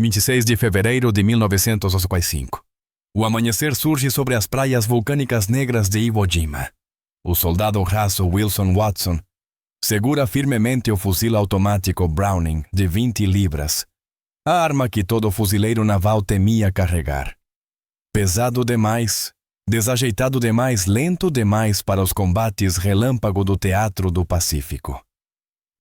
26 de fevereiro de 1945. O amanhecer surge sobre as praias vulcânicas negras de Iwo Jima. O soldado raso Wilson Watson segura firmemente o fuzil automático Browning de 20 libras, a arma que todo fuzileiro naval temia carregar. Pesado demais, desajeitado demais, lento demais para os combates relâmpago do teatro do Pacífico.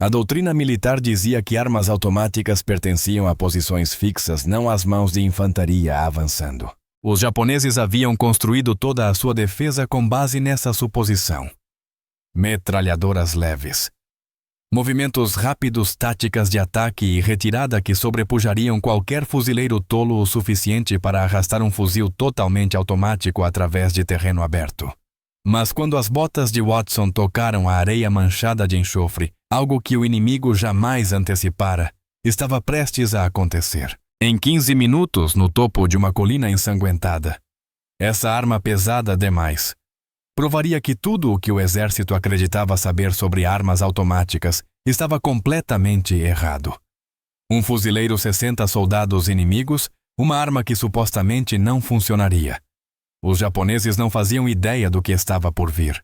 A doutrina militar dizia que armas automáticas pertenciam a posições fixas, não às mãos de infantaria avançando. Os japoneses haviam construído toda a sua defesa com base nessa suposição. Metralhadoras leves, movimentos rápidos, táticas de ataque e retirada que sobrepujariam qualquer fuzileiro tolo o suficiente para arrastar um fuzil totalmente automático através de terreno aberto. Mas quando as botas de Watson tocaram a areia manchada de enxofre, algo que o inimigo jamais antecipara, estava prestes a acontecer. Em 15 minutos, no topo de uma colina ensanguentada, essa arma pesada demais provaria que tudo o que o exército acreditava saber sobre armas automáticas estava completamente errado. Um fuzileiro 60 soldados inimigos, uma arma que supostamente não funcionaria. Os japoneses não faziam ideia do que estava por vir.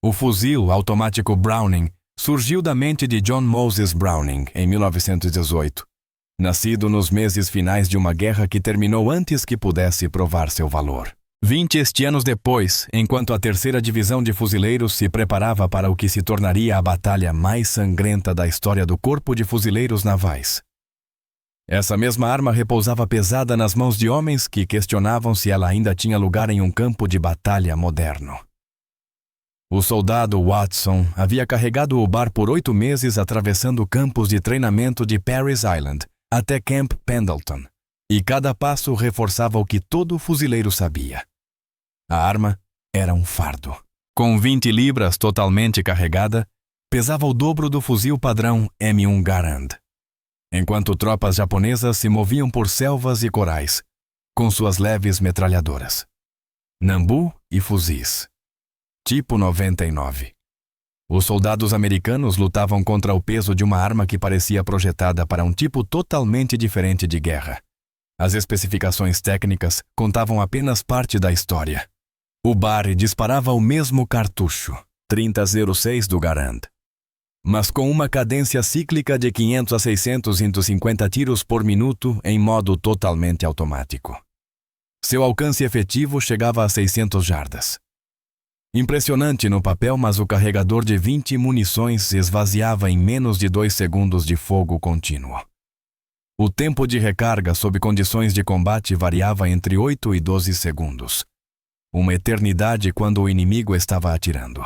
O fuzil automático Browning surgiu da mente de John Moses Browning em 1918, nascido nos meses finais de uma guerra que terminou antes que pudesse provar seu valor. 20 anos depois, enquanto a 3ª Divisão de Fuzileiros se preparava para o que se tornaria a batalha mais sangrenta da história do Corpo de Fuzileiros Navais. Essa mesma arma repousava pesada nas mãos de homens que questionavam se ela ainda tinha lugar em um campo de batalha moderno. O soldado Watson havia carregado o bar por 8 meses atravessando campos de treinamento de Parris Island até Camp Pendleton, e cada passo reforçava o que todo fuzileiro sabia. A arma era um fardo. Com 20 libras totalmente carregada, pesava o dobro do fuzil padrão M1 Garand. Enquanto tropas japonesas se moviam por selvas e corais, com suas leves metralhadoras. Nambu e fuzis. Tipo 99. Os soldados americanos lutavam contra o peso de uma arma que parecia projetada para um tipo totalmente diferente de guerra. As especificações técnicas contavam apenas parte da história. O bar disparava o mesmo cartucho, 30-06 do Garand, mas com uma cadência cíclica de 500 a 650 tiros por minuto em modo totalmente automático. Seu alcance efetivo chegava a 600 jardas. Impressionante no papel, mas o carregador de 20 munições esvaziava em menos de 2 segundos de fogo contínuo. O tempo de recarga sob condições de combate variava entre 8 e 12 segundos. Uma eternidade quando o inimigo estava atirando.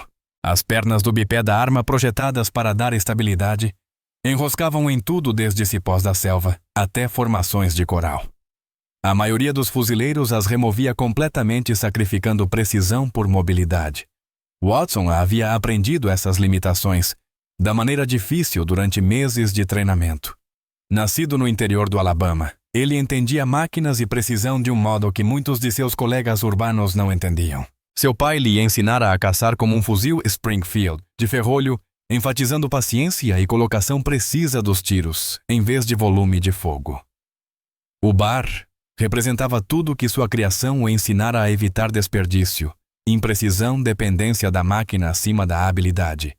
As pernas do bipé da arma, projetadas para dar estabilidade, enroscavam em tudo desde cipós da selva até formações de coral. A maioria dos fuzileiros as removia completamente, sacrificando precisão por mobilidade. Watson havia aprendido essas limitações, da maneira difícil durante meses de treinamento. Nascido no interior do Alabama, ele entendia máquinas e precisão de um modo que muitos de seus colegas urbanos não entendiam. Seu pai lhe ensinara a caçar como um fuzil Springfield, de ferrolho, enfatizando paciência e colocação precisa dos tiros, em vez de volume de fogo. O bar representava tudo que sua criação o ensinara a evitar desperdício, imprecisão, dependência da máquina acima da habilidade.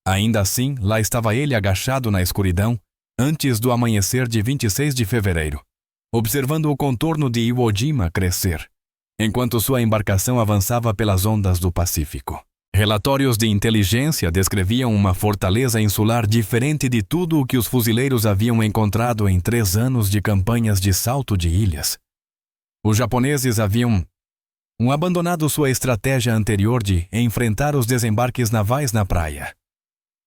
Ainda assim, lá estava ele agachado na escuridão, antes do amanhecer de 26 de fevereiro, observando o contorno de Iwo Jima crescer, enquanto sua embarcação avançava pelas ondas do Pacífico. Relatórios de inteligência descreviam uma fortaleza insular diferente de tudo o que os fuzileiros haviam encontrado em 3 anos de campanhas de salto de ilhas. Os japoneses haviam abandonado sua estratégia anterior de enfrentar os desembarques navais na praia.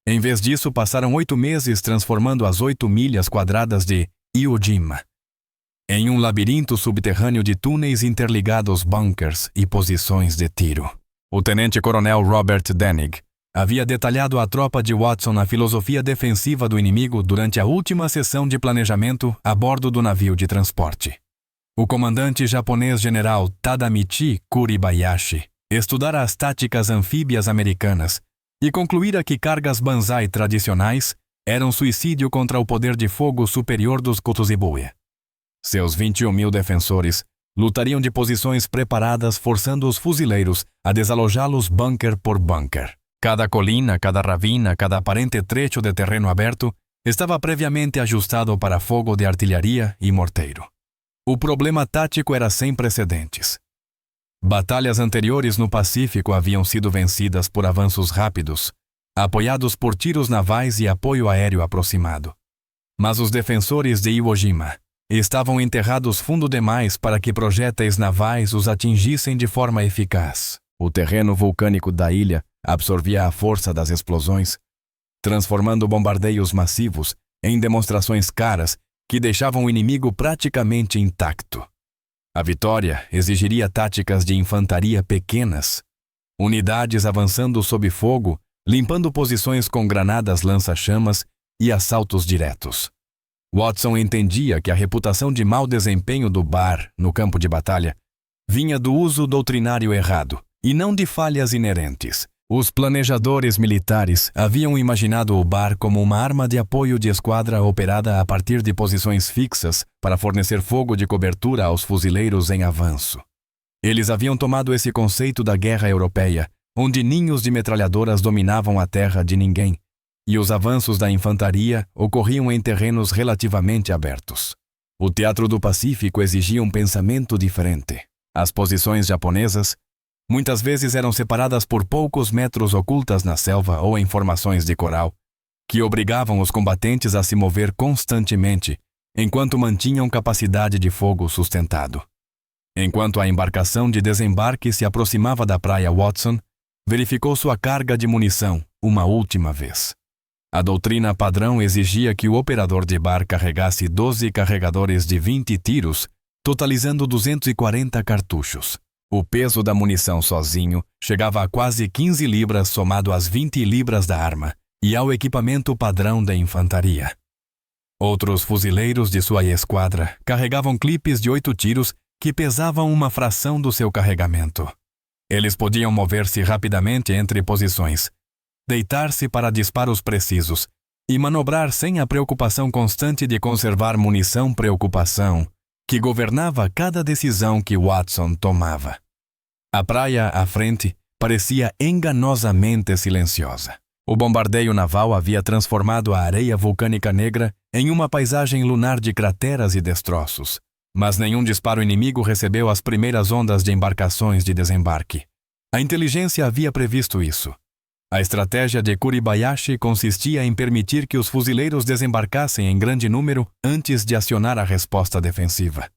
Em vez disso, passaram 8 meses transformando as 8 milhas quadradas de Iwo Jima em um labirinto subterrâneo de túneis interligados, bunkers e posições de tiro. O tenente-coronel Robert Denig havia detalhado à tropa de Watson a filosofia defensiva do inimigo durante a última sessão de planejamento a bordo do navio de transporte. O comandante japonês general Tadamichi Kuribayashi estudara as táticas anfíbias americanas e concluíra que cargas Banzai tradicionais eram suicídio contra o poder de fogo superior dos Kotzebue. Seus 21.000 defensores lutariam de posições preparadas, forçando os fuzileiros a desalojá-los bunker por bunker. Cada colina, cada ravina, cada aparente trecho de terreno aberto estava previamente ajustado para fogo de artilharia e morteiro. O problema tático era sem precedentes. Batalhas anteriores no Pacífico haviam sido vencidas por avanços rápidos, apoiados por tiros navais e apoio aéreo aproximado. Mas os defensores de Iwo Jima estavam enterrados fundo demais para que projéteis navais os atingissem de forma eficaz. O terreno vulcânico da ilha absorvia a força das explosões, transformando bombardeios massivos em demonstrações caras que deixavam o inimigo praticamente intacto. A vitória exigiria táticas de infantaria pequenas, unidades avançando sob fogo, limpando posições com granadas lança-chamas e assaltos diretos. Watson entendia que a reputação de mau desempenho do BAR no campo de batalha vinha do uso doutrinário errado e não de falhas inerentes. Os planejadores militares haviam imaginado o BAR como uma arma de apoio de esquadra operada a partir de posições fixas para fornecer fogo de cobertura aos fuzileiros em avanço. Eles haviam tomado esse conceito da guerra europeia, onde ninhos de metralhadoras dominavam a terra de ninguém, e os avanços da infantaria ocorriam em terrenos relativamente abertos. O Teatro do Pacífico exigia um pensamento diferente. As posições japonesas muitas vezes eram separadas por poucos metros ocultas na selva ou em formações de coral, que obrigavam os combatentes a se mover constantemente, enquanto mantinham capacidade de fogo sustentado. Enquanto a embarcação de desembarque se aproximava da praia Watson, verificou sua carga de munição uma última vez. A doutrina padrão exigia que o operador de bar carregasse 12 carregadores de 20 tiros, totalizando 240 cartuchos. O peso da munição sozinho chegava a quase 15 libras somado às 20 libras da arma e ao equipamento padrão da infantaria. Outros fuzileiros de sua esquadra carregavam clipes de 8 tiros que pesavam uma fração do seu carregamento. Eles podiam mover-se rapidamente entre posições, deitar-se para disparos precisos e manobrar sem a preocupação constante de conservar munição que governava cada decisão que Watson tomava. A praia à frente parecia enganosamente silenciosa. O bombardeio naval havia transformado a areia vulcânica negra em uma paisagem lunar de crateras e destroços, mas nenhum disparo inimigo recebeu as primeiras ondas de embarcações de desembarque. A inteligência havia previsto isso. A estratégia de Kuribayashi consistia em permitir que os fuzileiros desembarcassem em grande número antes de acionar a resposta defensiva.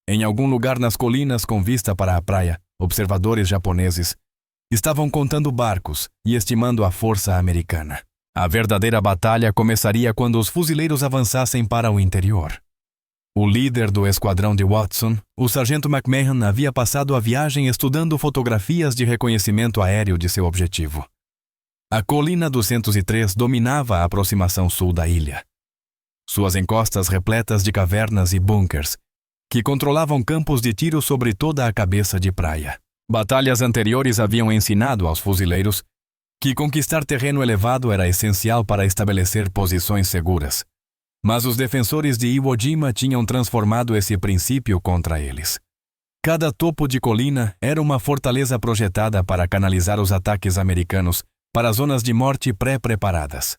Em algum lugar nas colinas com vista para a praia, observadores japoneses estavam contando barcos e estimando a força americana. A verdadeira batalha começaria quando os fuzileiros avançassem para o interior. O líder do esquadrão de Watson, o sargento McMahon, havia passado a viagem estudando fotografias de reconhecimento aéreo de seu objetivo. A colina 203 dominava a aproximação sul da ilha. Suas encostas repletas de cavernas e bunkers, que controlavam campos de tiro sobre toda a cabeça de praia. Batalhas anteriores haviam ensinado aos fuzileiros que conquistar terreno elevado era essencial para estabelecer posições seguras. Mas os defensores de Iwo Jima tinham transformado esse princípio contra eles. Cada topo de colina era uma fortaleza projetada para canalizar os ataques americanos para zonas de morte pré-preparadas.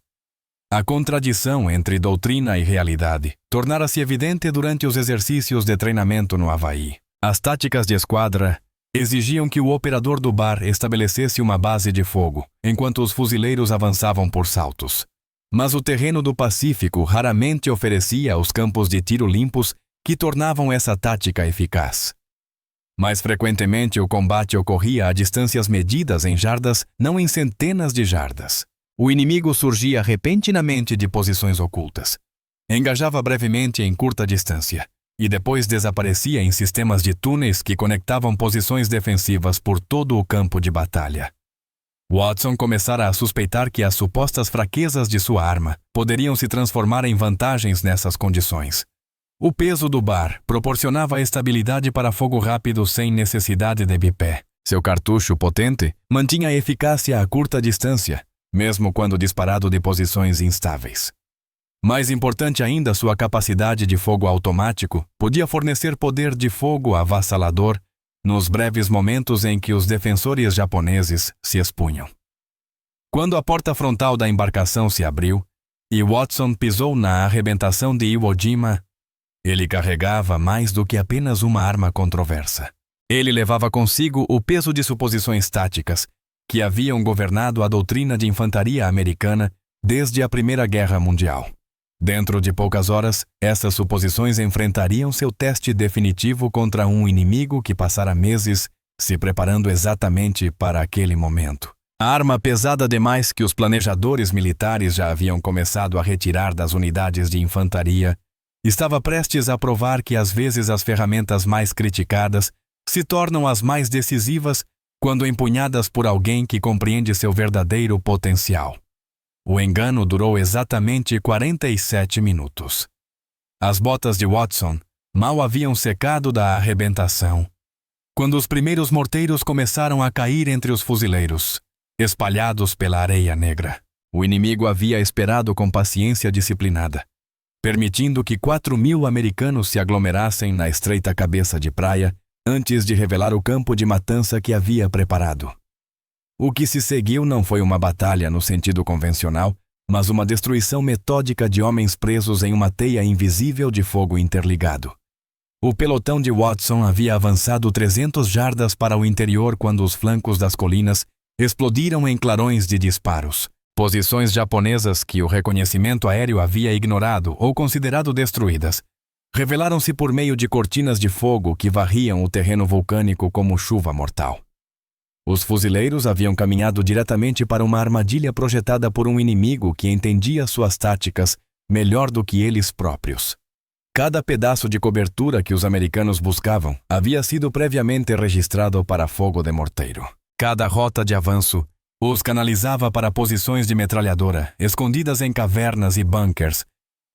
A contradição entre doutrina e realidade tornara-se evidente durante os exercícios de treinamento no Havaí. As táticas de esquadra exigiam que o operador do bar estabelecesse uma base de fogo, enquanto os fuzileiros avançavam por saltos. Mas o terreno do Pacífico raramente oferecia os campos de tiro limpos que tornavam essa tática eficaz. Mais frequentemente, o combate ocorria a distâncias medidas em jardas, não em centenas de jardas. O inimigo surgia repentinamente de posições ocultas. Engajava brevemente em curta distância e depois desaparecia em sistemas de túneis que conectavam posições defensivas por todo o campo de batalha. Watson começara a suspeitar que as supostas fraquezas de sua arma poderiam se transformar em vantagens nessas condições. O peso do bar proporcionava estabilidade para fogo rápido sem necessidade de bipé. Seu cartucho potente mantinha a eficácia a curta distância, mesmo quando disparado de posições instáveis. Mais importante ainda, sua capacidade de fogo automático podia fornecer poder de fogo avassalador nos breves momentos em que os defensores japoneses se expunham. Quando a porta frontal da embarcação se abriu e Watson pisou na arrebentação de Iwo Jima, ele carregava mais do que apenas uma arma controversa. Ele levava consigo o peso de suposições táticas que haviam governado a doutrina de infantaria americana desde a Primeira Guerra Mundial. Dentro de poucas horas, essas suposições enfrentariam seu teste definitivo contra um inimigo que passara meses se preparando exatamente para aquele momento. A arma pesada demais que os planejadores militares já haviam começado a retirar das unidades de infantaria estava prestes a provar que às vezes as ferramentas mais criticadas se tornam as mais decisivas quando empunhadas por alguém que compreende seu verdadeiro potencial. O engano durou exatamente 47 minutos. As botas de Watson mal haviam secado da arrebentação quando os primeiros morteiros começaram a cair entre os fuzileiros, espalhados pela areia negra. O inimigo havia esperado com paciência disciplinada, permitindo que 4.000 americanos se aglomerassem na estreita cabeça de praia antes de revelar o campo de matança que havia preparado. O que se seguiu não foi uma batalha no sentido convencional, mas uma destruição metódica de homens presos em uma teia invisível de fogo interligado. O pelotão de Watson havia avançado 300 jardas para o interior quando os flancos das colinas explodiram em clarões de disparos. Posições japonesas que o reconhecimento aéreo havia ignorado ou considerado destruídas revelaram-se por meio de cortinas de fogo que varriam o terreno vulcânico como chuva mortal. Os fuzileiros haviam caminhado diretamente para uma armadilha projetada por um inimigo que entendia suas táticas melhor do que eles próprios. Cada pedaço de cobertura que os americanos buscavam havia sido previamente registrado para fogo de morteiro. Cada rota de avanço os canalizava para posições de metralhadora, escondidas em cavernas e bunkers,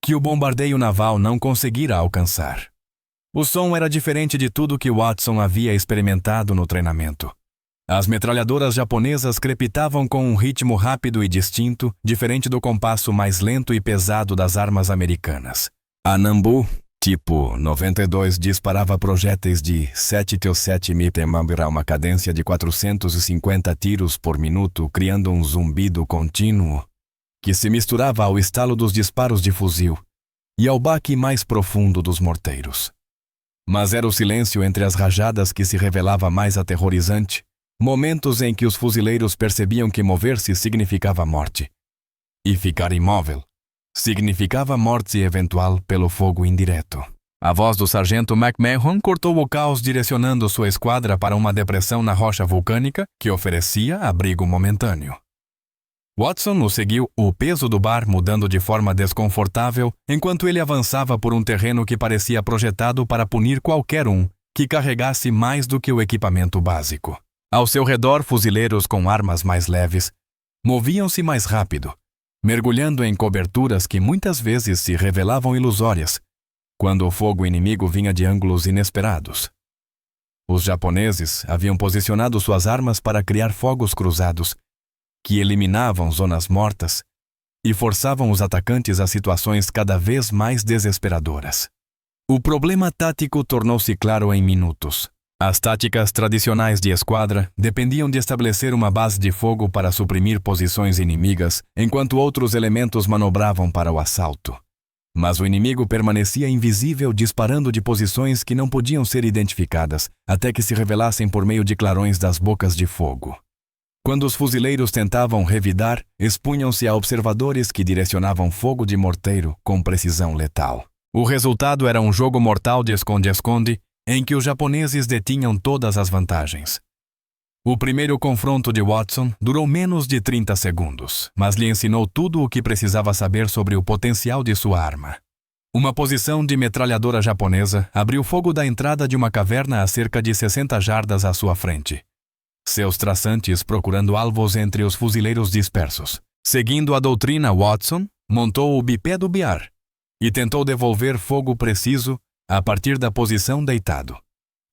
que o bombardeio naval não conseguira alcançar. O som era diferente de tudo que Watson havia experimentado no treinamento. As metralhadoras japonesas crepitavam com um ritmo rápido e distinto, diferente do compasso mais lento e pesado das armas americanas. A Nambu, tipo 92, disparava projéteis de 7,7 mm a uma cadência de 450 tiros por minuto, criando um zumbido contínuo que se misturava ao estalo dos disparos de fuzil e ao baque mais profundo dos morteiros. Mas era o silêncio entre as rajadas que se revelava mais aterrorizante, momentos em que os fuzileiros percebiam que mover-se significava morte, e ficar imóvel significava morte eventual pelo fogo indireto. A voz do sargento McMahon cortou o caos direcionando sua esquadra para uma depressão na rocha vulcânica que oferecia abrigo momentâneo. Watson o seguiu, o peso do bar mudando de forma desconfortável enquanto ele avançava por um terreno que parecia projetado para punir qualquer um que carregasse mais do que o equipamento básico. Ao seu redor, fuzileiros com armas mais leves moviam-se mais rápido, mergulhando em coberturas que muitas vezes se revelavam ilusórias, quando o fogo inimigo vinha de ângulos inesperados. Os japoneses haviam posicionado suas armas para criar fogos cruzados, que eliminavam zonas mortas e forçavam os atacantes a situações cada vez mais desesperadoras. O problema tático tornou-se claro em minutos. As táticas tradicionais de esquadra dependiam de estabelecer uma base de fogo para suprimir posições inimigas, enquanto outros elementos manobravam para o assalto. Mas o inimigo permanecia invisível, disparando de posições que não podiam ser identificadas, até que se revelassem por meio de clarões das bocas de fogo. Quando os fuzileiros tentavam revidar, expunham-se a observadores que direcionavam fogo de morteiro com precisão letal. O resultado era um jogo mortal de esconde-esconde, em que os japoneses detinham todas as vantagens. O primeiro confronto de Watson durou menos de 30 segundos, mas lhe ensinou tudo o que precisava saber sobre o potencial de sua arma. Uma posição de metralhadora japonesa abriu fogo da entrada de uma caverna a cerca de 60 jardas à sua frente, seus traçantes procurando alvos entre os fuzileiros dispersos. Seguindo a doutrina, Watson montou o bipé do BR e tentou devolver fogo preciso a partir da posição deitado.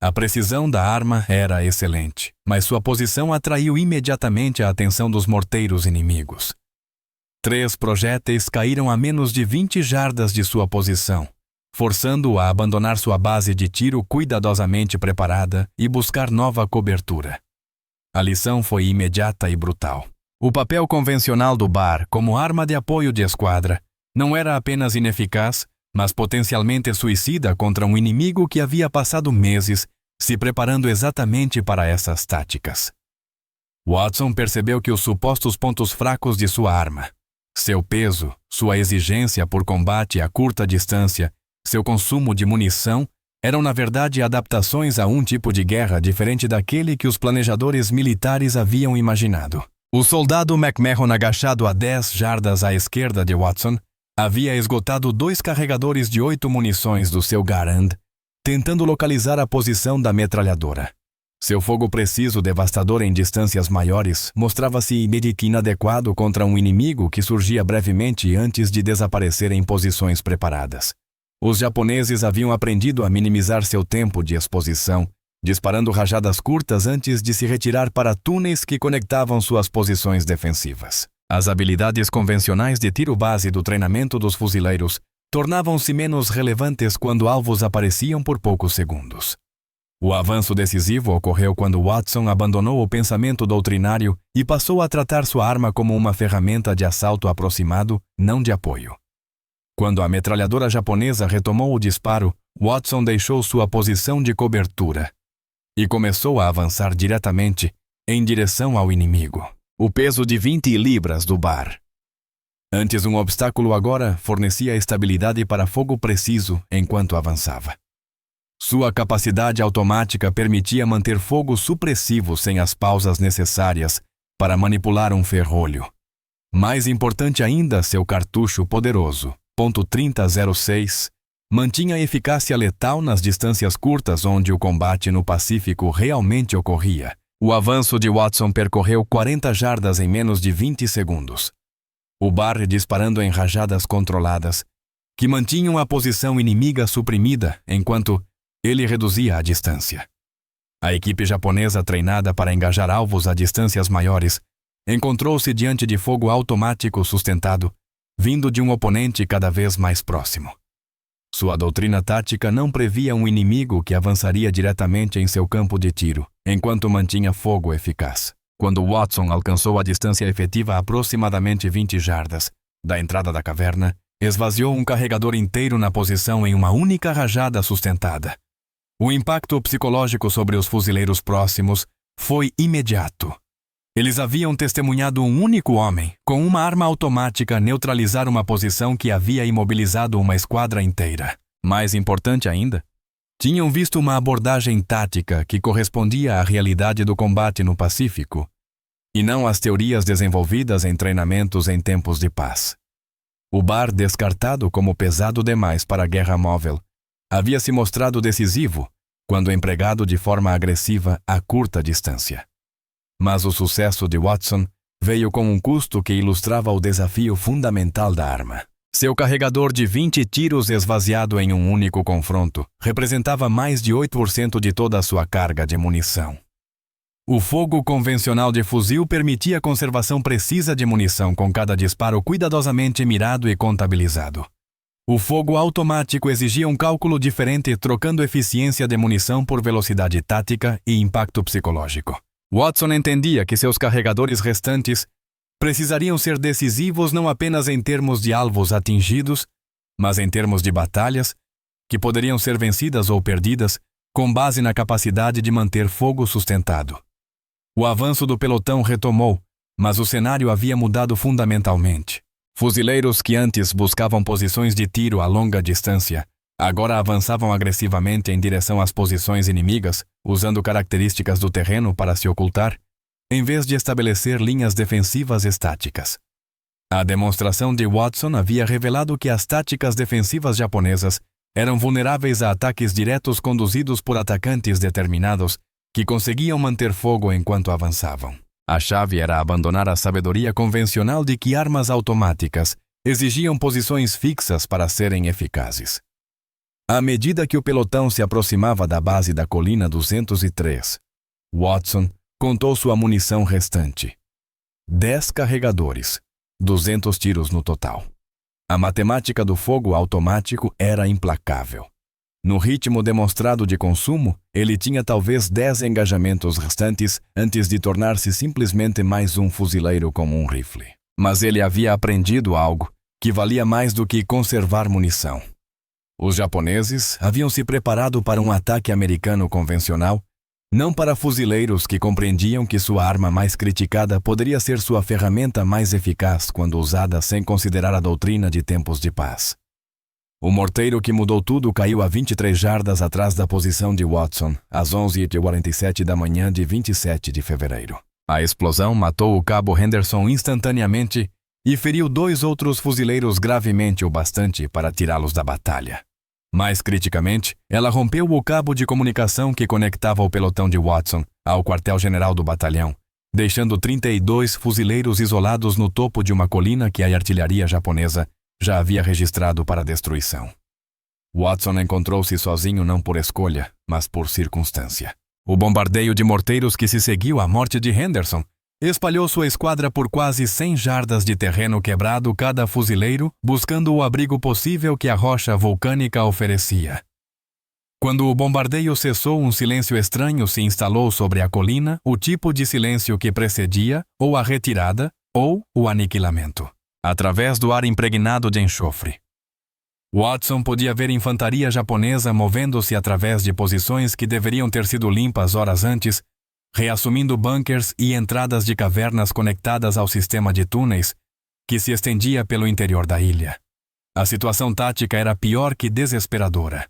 A precisão da arma era excelente, mas sua posição atraiu imediatamente a atenção dos morteiros inimigos. 3 projéteis caíram a menos de 20 jardas de sua posição, forçando-o a abandonar sua base de tiro cuidadosamente preparada e buscar nova cobertura. A lição foi imediata e brutal. O papel convencional do BAR como arma de apoio de esquadra não era apenas ineficaz, mas potencialmente suicida contra um inimigo que havia passado meses se preparando exatamente para essas táticas. Watson percebeu que os supostos pontos fracos de sua arma, seu peso, sua exigência por combate a curta distância, seu consumo de munição, eram na verdade adaptações a um tipo de guerra diferente daquele que os planejadores militares haviam imaginado. O soldado McMahon, agachado a 10 jardas à esquerda de Watson, havia esgotado 2 carregadores de 8 munições do seu Garand, tentando localizar a posição da metralhadora. Seu fogo preciso devastador em distâncias maiores mostrava-se inadequado contra um inimigo que surgia brevemente antes de desaparecer em posições preparadas. Os japoneses haviam aprendido a minimizar seu tempo de exposição, disparando rajadas curtas antes de se retirar para túneis que conectavam suas posições defensivas. As habilidades convencionais de tiro base do treinamento dos fuzileiros tornavam-se menos relevantes quando alvos apareciam por poucos segundos. O avanço decisivo ocorreu quando Watson abandonou o pensamento doutrinário e passou a tratar sua arma como uma ferramenta de assalto aproximado, não de apoio. Quando a metralhadora japonesa retomou o disparo, Watson deixou sua posição de cobertura e começou a avançar diretamente em direção ao inimigo. O peso de 20 libras do BAR. Antes, um obstáculo, agora fornecia estabilidade para fogo preciso enquanto avançava. Sua capacidade automática permitia manter fogo supressivo sem as pausas necessárias para manipular um ferrolho. Mais importante ainda, seu cartucho poderoso, .3006, mantinha eficácia letal nas distâncias curtas onde o combate no Pacífico realmente ocorria. O avanço de Watson percorreu 40 jardas em menos de 20 segundos. O BAR disparando em rajadas controladas, que mantinham a posição inimiga suprimida enquanto ele reduzia a distância. A equipe japonesa, treinada para engajar alvos a distâncias maiores, encontrou-se diante de fogo automático sustentado, vindo de um oponente cada vez mais próximo. Sua doutrina tática não previa um inimigo que avançaria diretamente em seu campo de tiro, enquanto mantinha fogo eficaz. Quando Watson alcançou a distância efetiva aproximadamente 20 jardas da entrada da caverna, esvaziou um carregador inteiro na posição em uma única rajada sustentada. O impacto psicológico sobre os fuzileiros próximos foi imediato. Eles haviam testemunhado um único homem, com uma arma automática, neutralizar uma posição que havia imobilizado uma esquadra inteira. Mais importante ainda, tinham visto uma abordagem tática que correspondia à realidade do combate no Pacífico, e não às teorias desenvolvidas em treinamentos em tempos de paz. O BAR, descartado como pesado demais para a guerra móvel, havia se mostrado decisivo quando empregado de forma agressiva a curta distância. Mas o sucesso de Watson veio com um custo que ilustrava o desafio fundamental da arma. Seu carregador de 20 tiros esvaziado em um único confronto representava mais de 8% de toda a sua carga de munição. O fogo convencional de fuzil permitia a conservação precisa de munição com cada disparo cuidadosamente mirado e contabilizado. O fogo automático exigia um cálculo diferente, trocando eficiência de munição por velocidade tática e impacto psicológico. Watson entendia que seus carregadores restantes precisariam ser decisivos não apenas em termos de alvos atingidos, mas em termos de batalhas que poderiam ser vencidas ou perdidas com base na capacidade de manter fogo sustentado. O avanço do pelotão retomou, mas o cenário havia mudado fundamentalmente. Fuzileiros que antes buscavam posições de tiro a longa distância, agora avançavam agressivamente em direção às posições inimigas, usando características do terreno para se ocultar, em vez de estabelecer linhas defensivas estáticas. A demonstração de Watson havia revelado que as táticas defensivas japonesas eram vulneráveis a ataques diretos conduzidos por atacantes determinados que conseguiam manter fogo enquanto avançavam. A chave era abandonar a sabedoria convencional de que armas automáticas exigiam posições fixas para serem eficazes. À medida que o pelotão se aproximava da base da colina 203, Watson contou sua munição restante. 10 carregadores, 200 tiros no total. A matemática do fogo automático era implacável. No ritmo demonstrado de consumo, ele tinha talvez 10 engajamentos restantes antes de tornar-se simplesmente mais um fuzileiro com um rifle. Mas ele havia aprendido algo que valia mais do que conservar munição. Os japoneses haviam se preparado para um ataque americano convencional, não para fuzileiros que compreendiam que sua arma mais criticada poderia ser sua ferramenta mais eficaz quando usada sem considerar a doutrina de tempos de paz. O morteiro que mudou tudo caiu a 23 jardas atrás da posição de Watson, às 11h47 da manhã de 27 de fevereiro. A explosão matou o cabo Henderson instantaneamente e feriu 2 outros fuzileiros gravemente o bastante para tirá-los da batalha. Mais criticamente, ela rompeu o cabo de comunicação que conectava o pelotão de Watson ao quartel-general do batalhão, deixando 32 fuzileiros isolados no topo de uma colina que a artilharia japonesa já havia registrado para destruição. Watson encontrou-se sozinho não por escolha, mas por circunstância. O bombardeio de morteiros que se seguiu à morte de Henderson espalhou sua esquadra por quase 100 jardas de terreno quebrado cada fuzileiro, buscando o abrigo possível que a rocha vulcânica oferecia. Quando o bombardeio cessou, um silêncio estranho se instalou sobre a colina, o tipo de silêncio que precedia ou a retirada ou o aniquilamento, através do ar impregnado de enxofre. Watson podia ver infantaria japonesa movendo-se através de posições que deveriam ter sido limpas horas antes, reassumindo bunkers e entradas de cavernas conectadas ao sistema de túneis que se estendia pelo interior da ilha. A situação tática era pior que desesperadora.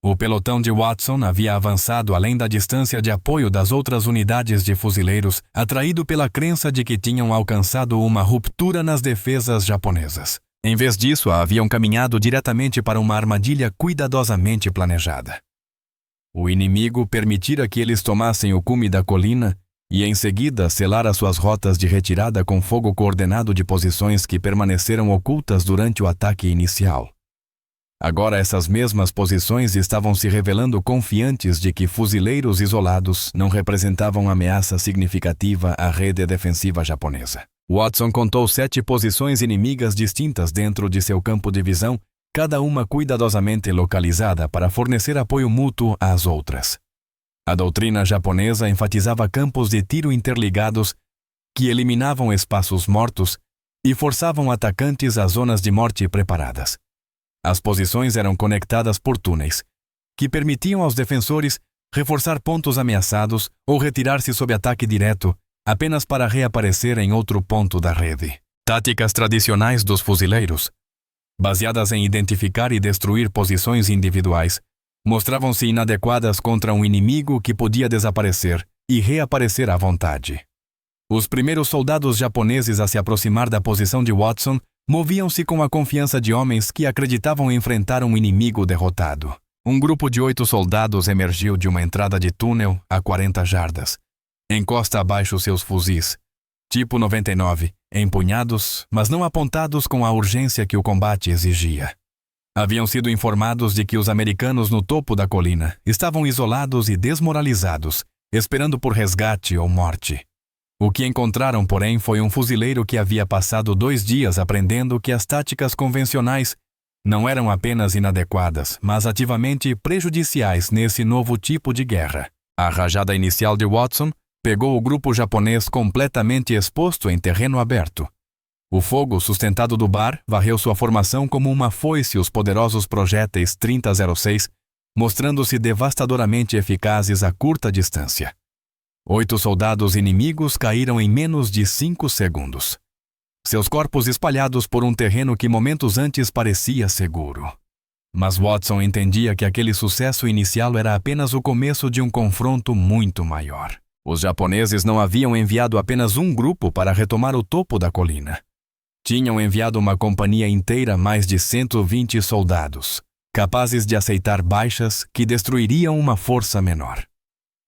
O pelotão de Watson havia avançado além da distância de apoio das outras unidades de fuzileiros, atraído pela crença de que tinham alcançado uma ruptura nas defesas japonesas. Em vez disso, haviam caminhado diretamente para uma armadilha cuidadosamente planejada. O inimigo permitira que eles tomassem o cume da colina e, em seguida, selara suas rotas de retirada com fogo coordenado de posições que permaneceram ocultas durante o ataque inicial. Agora essas mesmas posições estavam se revelando confiantes de que fuzileiros isolados não representavam ameaça significativa à rede defensiva japonesa. Watson contou 7 posições inimigas distintas dentro de seu campo de visão, cada uma cuidadosamente localizada para fornecer apoio mútuo às outras. A doutrina japonesa enfatizava campos de tiro interligados que eliminavam espaços mortos e forçavam atacantes a zonas de morte preparadas. As posições eram conectadas por túneis, que permitiam aos defensores reforçar pontos ameaçados ou retirar-se sob ataque direto, apenas para reaparecer em outro ponto da rede. Táticas tradicionais dos fuzileiros, baseadas em identificar e destruir posições individuais, mostravam-se inadequadas contra um inimigo que podia desaparecer e reaparecer à vontade. Os primeiros soldados japoneses a se aproximar da posição de Watson moviam-se com a confiança de homens que acreditavam enfrentar um inimigo derrotado. Um grupo de 8 soldados emergiu de uma entrada de túnel a 40 jardas. Encosta abaixo seus fuzis, tipo 99, empunhados, mas não apontados com a urgência que o combate exigia. Haviam sido informados de que os americanos no topo da colina estavam isolados e desmoralizados, esperando por resgate ou morte. O que encontraram, porém, foi um fuzileiro que havia passado 2 dias aprendendo que as táticas convencionais não eram apenas inadequadas, mas ativamente prejudiciais nesse novo tipo de guerra. A rajada inicial de Watson pegou o grupo japonês completamente exposto em terreno aberto. O fogo sustentado do bar varreu sua formação como uma foice os poderosos projéteis 30-06, mostrando-se devastadoramente eficazes a curta distância. 8 soldados inimigos caíram em menos de 5 segundos. Seus corpos espalhados por um terreno que momentos antes parecia seguro. Mas Watson entendia que aquele sucesso inicial era apenas o começo de um confronto muito maior. Os japoneses não haviam enviado apenas um grupo para retomar o topo da colina. Tinham enviado uma companhia inteira, mais de 120 soldados, capazes de aceitar baixas que destruiriam uma força menor.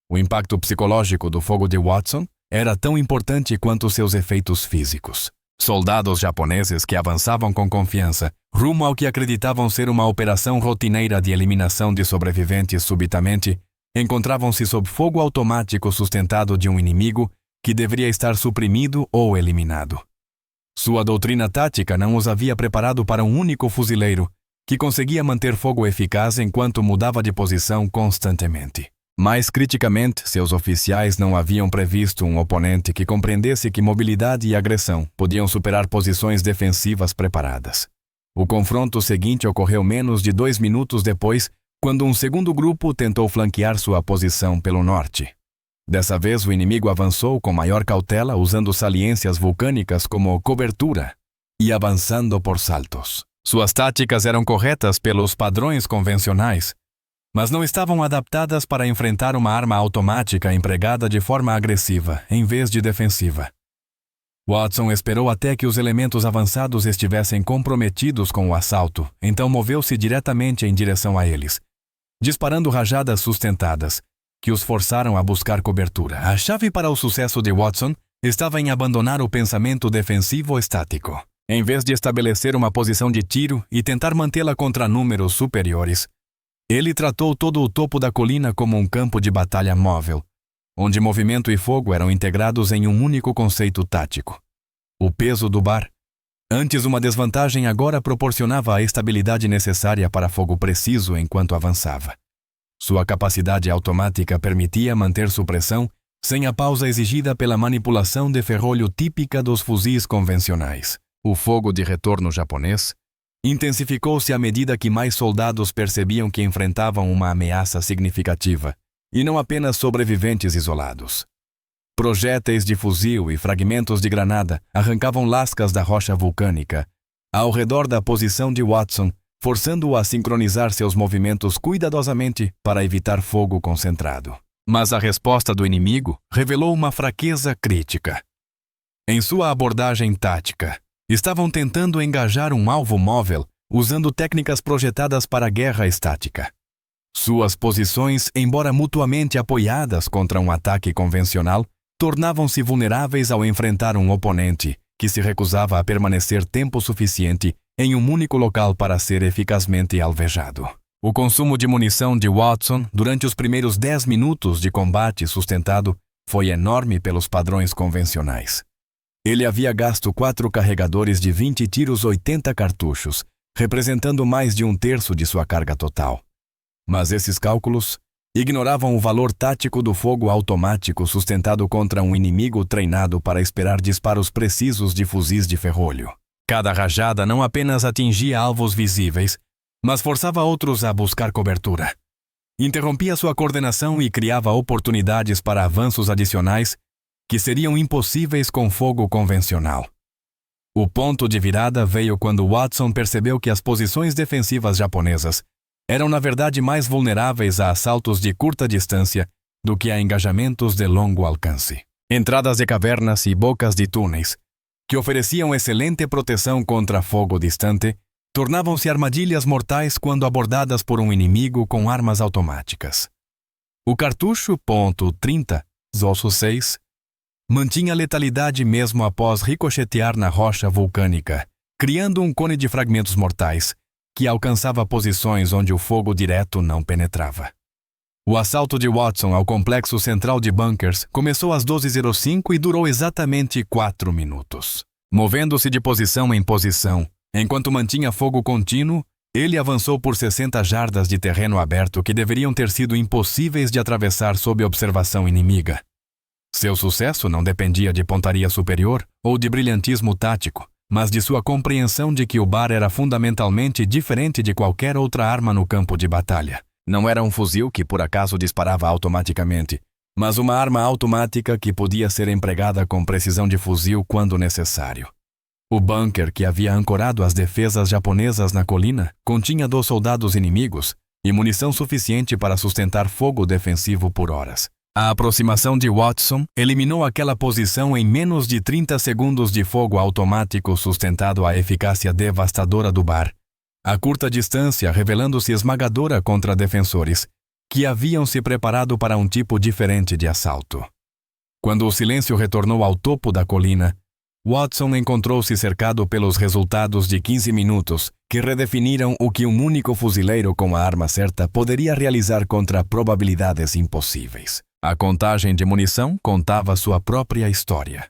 O impacto psicológico do fogo de Watson era tão importante quanto seus efeitos físicos. Soldados japoneses que avançavam com confiança, rumo ao que acreditavam ser uma operação rotineira de eliminação de sobreviventes subitamente, encontravam-se sob fogo automático sustentado de um inimigo que deveria estar suprimido ou eliminado. Sua doutrina tática não os havia preparado para um único fuzileiro, que conseguia manter fogo eficaz enquanto mudava de posição constantemente. Mais criticamente, seus oficiais não haviam previsto um oponente que compreendesse que mobilidade e agressão podiam superar posições defensivas preparadas. O confronto seguinte ocorreu menos de 2 minutos depois, quando um segundo grupo tentou flanquear sua posição pelo norte. Dessa vez, o inimigo avançou com maior cautela, usando saliências vulcânicas como cobertura e avançando por saltos. Suas táticas eram corretas pelos padrões convencionais, mas não estavam adaptadas para enfrentar uma arma automática empregada de forma agressiva, em vez de defensiva. Watson esperou até que os elementos avançados estivessem comprometidos com o assalto, então moveu-se diretamente em direção a eles, disparando rajadas sustentadas, que os forçaram a buscar cobertura. A chave para o sucesso de Watson estava em abandonar o pensamento defensivo estático. Em vez de estabelecer uma posição de tiro e tentar mantê-la contra números superiores, ele tratou todo o topo da colina como um campo de batalha móvel, onde movimento e fogo eram integrados em um único conceito tático. O peso do bar, antes uma desvantagem, agora proporcionava a estabilidade necessária para fogo preciso enquanto avançava. Sua capacidade automática permitia manter supressão sem a pausa exigida pela manipulação de ferrolho típica dos fuzis convencionais. O fogo de retorno japonês intensificou-se à medida que mais soldados percebiam que enfrentavam uma ameaça significativa, e não apenas sobreviventes isolados. Projéteis de fuzil e fragmentos de granada arrancavam lascas da rocha vulcânica ao redor da posição de Watson, forçando-o a sincronizar seus movimentos cuidadosamente para evitar fogo concentrado. Mas a resposta do inimigo revelou uma fraqueza crítica. Em sua abordagem tática, estavam tentando engajar um alvo móvel usando técnicas projetadas para a guerra estática. Suas posições, embora mutuamente apoiadas contra um ataque convencional, tornavam-se vulneráveis ao enfrentar um oponente que se recusava a permanecer tempo suficiente em um único local para ser eficazmente alvejado. O consumo de munição de Watson durante os primeiros 10 minutos de combate sustentado foi enorme pelos padrões convencionais. Ele havia gasto 4 carregadores de 20 tiros 80 cartuchos, representando mais de 1/3 de sua carga total. Mas esses cálculos ignoravam o valor tático do fogo automático sustentado contra um inimigo treinado para esperar disparos precisos de fuzis de ferrolho. Cada rajada não apenas atingia alvos visíveis, mas forçava outros a buscar cobertura. Interrompia sua coordenação e criava oportunidades para avanços adicionais que seriam impossíveis com fogo convencional. O ponto de virada veio quando Watson percebeu que as posições defensivas japonesas eram na verdade mais vulneráveis a assaltos de curta distância do que a engajamentos de longo alcance. Entradas de cavernas e bocas de túneis, que ofereciam excelente proteção contra fogo distante, tornavam-se armadilhas mortais quando abordadas por um inimigo com armas automáticas. O cartucho .30-6 mantinha letalidade mesmo após ricochetear na rocha vulcânica, criando um cone de fragmentos mortais que alcançava posições onde o fogo direto não penetrava. O assalto de Watson ao complexo central de bunkers começou às 12h05 e durou exatamente 4 minutos. Movendo-se de posição em posição, enquanto mantinha fogo contínuo, ele avançou por 60 jardas de terreno aberto que deveriam ter sido impossíveis de atravessar sob observação inimiga. Seu sucesso não dependia de pontaria superior ou de brilhantismo tático, mas de sua compreensão de que o bar era fundamentalmente diferente de qualquer outra arma no campo de batalha. Não era um fuzil que por acaso disparava automaticamente, mas uma arma automática que podia ser empregada com precisão de fuzil quando necessário. O bunker que havia ancorado as defesas japonesas na colina continha 2 soldados inimigos e munição suficiente para sustentar fogo defensivo por horas. A aproximação de Watson eliminou aquela posição em menos de 30 segundos de fogo automático sustentado à eficácia devastadora do bar, a curta distância revelando-se esmagadora contra defensores, que haviam se preparado para um tipo diferente de assalto. Quando o silêncio retornou ao topo da colina, Watson encontrou-se cercado pelos resultados de 15 minutos que redefiniram o que um único fuzileiro com a arma certa poderia realizar contra probabilidades impossíveis. A contagem de munição contava sua própria história.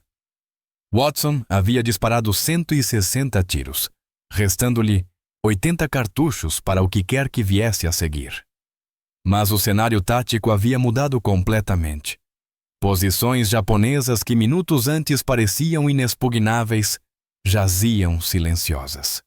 Watson havia disparado 160 tiros, restando-lhe 80 cartuchos para o que quer que viesse a seguir. Mas o cenário tático havia mudado completamente. Posições japonesas que minutos antes pareciam inexpugnáveis jaziam silenciosas.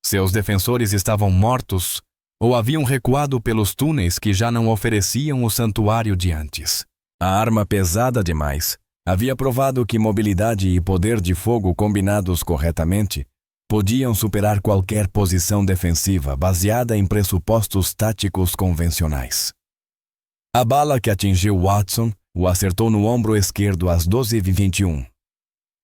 Seus defensores estavam mortos ou haviam recuado pelos túneis que já não ofereciam o santuário de antes. A arma pesada demais havia provado que mobilidade e poder de fogo combinados corretamente podiam superar qualquer posição defensiva baseada em pressupostos táticos convencionais. A bala que atingiu Watson o acertou no ombro esquerdo às 12h21.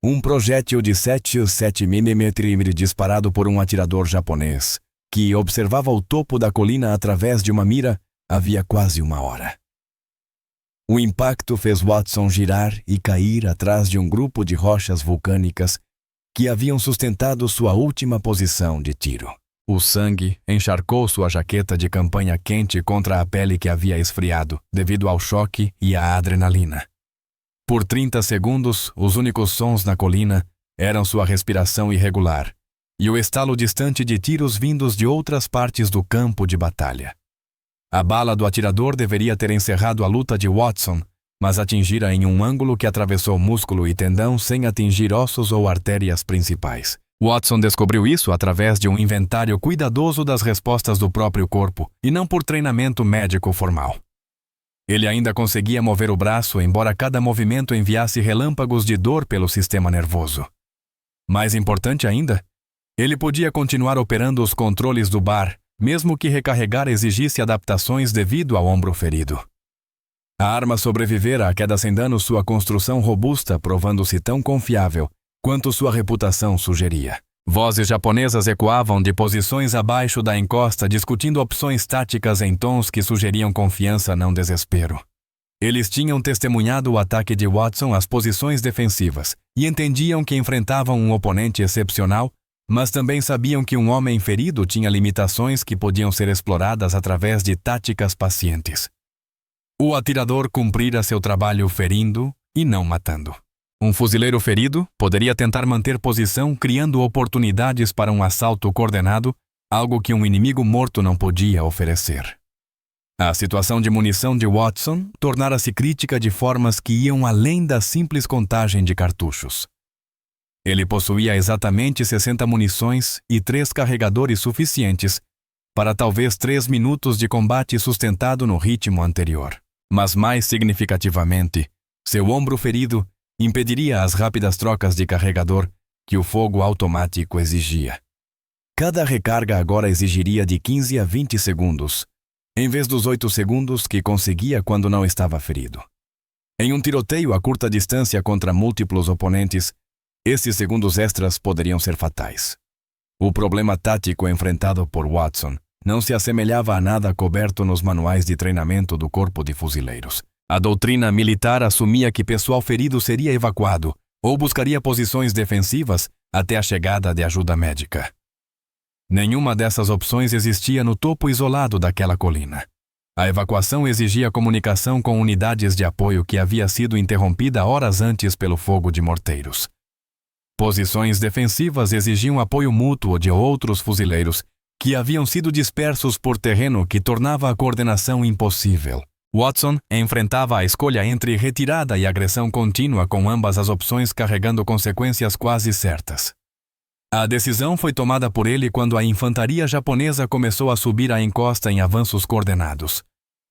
Um projétil de 7,7 mm disparado por um atirador japonês, que observava o topo da colina através de uma mira havia quase uma hora. O impacto fez Watson girar e cair atrás de um grupo de rochas vulcânicas que haviam sustentado sua última posição de tiro. O sangue encharcou sua jaqueta de campanha quente contra a pele que havia esfriado devido ao choque e à adrenalina. Por 30 segundos, os únicos sons na colina eram sua respiração irregular e o estalo distante de tiros vindos de outras partes do campo de batalha. A bala do atirador deveria ter encerrado a luta de Watson, mas atingira em um ângulo que atravessou músculo e tendão sem atingir ossos ou artérias principais. Watson descobriu isso através de um inventário cuidadoso das respostas do próprio corpo e não por treinamento médico formal. Ele ainda conseguia mover o braço, embora cada movimento enviasse relâmpagos de dor pelo sistema nervoso. Mais importante ainda, ele podia continuar operando os controles do bar, mesmo que recarregar exigisse adaptações devido ao ombro ferido. A arma sobrevivera à queda sem dano, sua construção robusta provando-se tão confiável quanto sua reputação sugeria. Vozes japonesas ecoavam de posições abaixo da encosta, discutindo opções táticas em tons que sugeriam confiança, não desespero. Eles tinham testemunhado o ataque de Watson às posições defensivas e entendiam que enfrentavam um oponente excepcional, mas também sabiam que um homem ferido tinha limitações que podiam ser exploradas através de táticas pacientes. O atirador cumprira seu trabalho ferindo e não matando. Um fuzileiro ferido poderia tentar manter posição, criando oportunidades para um assalto coordenado, algo que um inimigo morto não podia oferecer. A situação de munição de Watson tornara-se crítica de formas que iam além da simples contagem de cartuchos. Ele possuía exatamente 60 munições e 3 carregadores suficientes para talvez 3 minutos de combate sustentado no ritmo anterior. Mas mais significativamente, seu ombro ferido impediria as rápidas trocas de carregador que o fogo automático exigia. Cada recarga agora exigiria de 15 a 20 segundos, em vez dos 8 segundos que conseguia quando não estava ferido. Em um tiroteio a curta distância contra múltiplos oponentes, esses segundos extras poderiam ser fatais. O problema tático enfrentado por Watson não se assemelhava a nada coberto nos manuais de treinamento do Corpo de Fuzileiros. A doutrina militar assumia que pessoal ferido seria evacuado ou buscaria posições defensivas até a chegada de ajuda médica. Nenhuma dessas opções existia no topo isolado daquela colina. A evacuação exigia comunicação com unidades de apoio que havia sido interrompida horas antes pelo fogo de morteiros. Posições defensivas exigiam apoio mútuo de outros fuzileiros que haviam sido dispersos por terreno que tornava a coordenação impossível. Watson enfrentava a escolha entre retirada e agressão contínua, com ambas as opções carregando consequências quase certas. A decisão foi tomada por ele quando a infantaria japonesa começou a subir a encosta em avanços coordenados.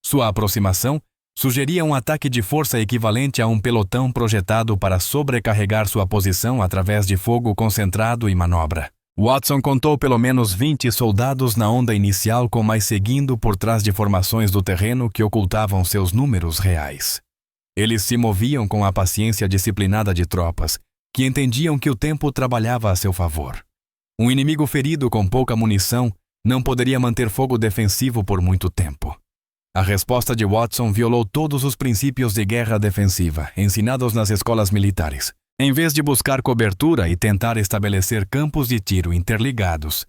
Sua aproximação sugeria um ataque de força equivalente a um pelotão projetado para sobrecarregar sua posição através de fogo concentrado e manobra. Watson contou pelo menos 20 soldados na onda inicial, com mais seguindo por trás de formações do terreno que ocultavam seus números reais. Eles se moviam com a paciência disciplinada de tropas, que entendiam que o tempo trabalhava a seu favor. Um inimigo ferido com pouca munição não poderia manter fogo defensivo por muito tempo. A resposta de Watson violou todos os princípios de guerra defensiva ensinados nas escolas militares. Em vez de buscar cobertura e tentar estabelecer campos de tiro interligados,